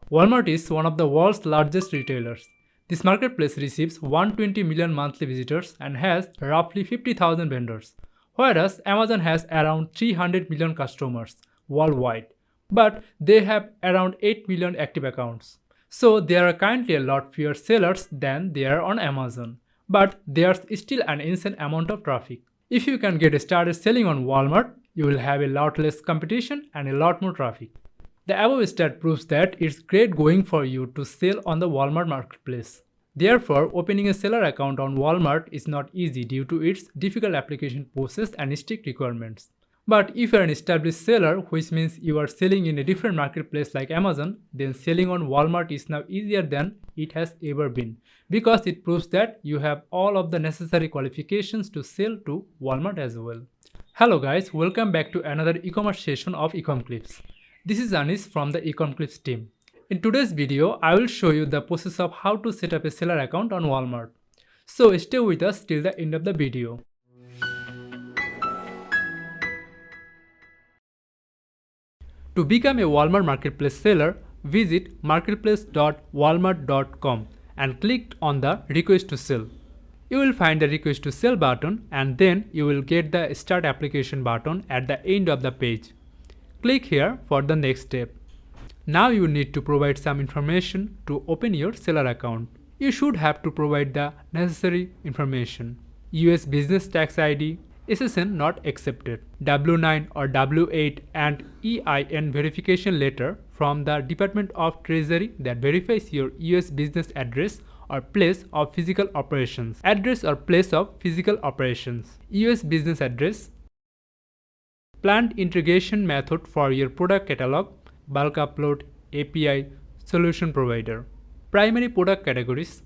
Walmart is one of the world's largest retailers. This marketplace receives 120 million monthly visitors and has roughly 50,000 vendors, whereas Amazon has around 300 million customers worldwide, but they have around 8 million active accounts. So there are currently a lot fewer sellers than there are on Amazon, but there's still an insane amount of traffic. If you can get started selling on Walmart, you will have a lot less competition and a lot more traffic. The above stat proves that it's great going for you to sell on the Walmart marketplace. Therefore, opening a seller account on Walmart is not easy due to its difficult application process and strict requirements. But if you're an established seller, which means you are selling in a different marketplace like Amazon, then selling on Walmart is now easier than it has ever been, because it proves that you have all of the necessary qualifications to sell to Walmart as well. Hello guys, welcome back to another e-commerce session of Ecomclips. This is Anis from the Ecomclips team. In today's video, I will show you the process of how to set up a seller account on Walmart. So stay with us till the end of the video. To become a Walmart Marketplace seller, visit marketplace.walmart.com and click on the Request to Sell. You will find the Request to Sell button and then you will get the Start Application button at the end of the page. Click here for the next step. Now you need to provide some information to open your seller account. You should have to provide the necessary information: US Business Tax ID, SSN not accepted, W9 or W8 and EIN verification letter from the Department of Treasury that verifies your US business address or place of physical operations. Address or place of physical operations. US business address. Planned integration method for your product catalog, bulk upload, API, solution provider. Primary product categories,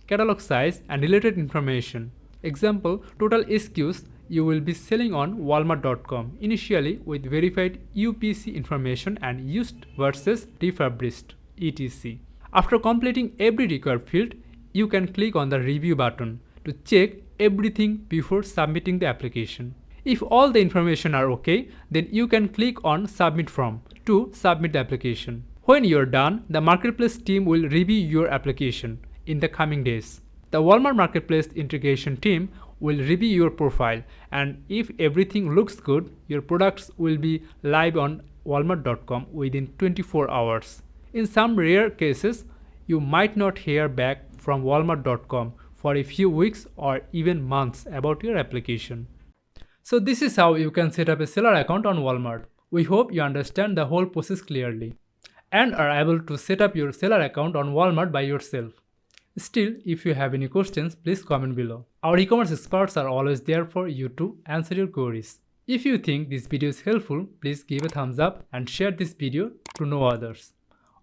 catalog size and related information. Example, total SKUs you will be selling on walmart.com initially with verified UPC information and used versus refurbished, etc. After completing every required field, you can click on the review button to check everything before submitting the application. If all the information are okay, then you can click on Submit Form to submit the application. When you're done, the Marketplace team will review your application in the coming days. The Walmart Marketplace integration team will review your profile, and if everything looks good, your products will be live on walmart.com within 24 hours. In some rare cases, you might not hear back from walmart.com for a few weeks or even months about your application. So this is how you can set up a seller account on Walmart. We hope you understand the whole process clearly and are able to set up your seller account on Walmart by yourself. Still, if you have any questions, please comment below. Our e-commerce experts are always there for you to answer your queries. If you think this video is helpful, please give a thumbs up and share this video to know others.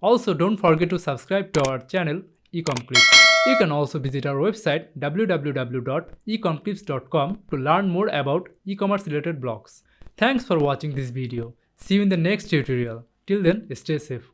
Also, don't forget to subscribe to our channel Ecomclips. You can also visit our website www.ecomclips.com to learn more about e-commerce related blogs. Thanks for watching this video. See you in the next tutorial. Till then, stay safe.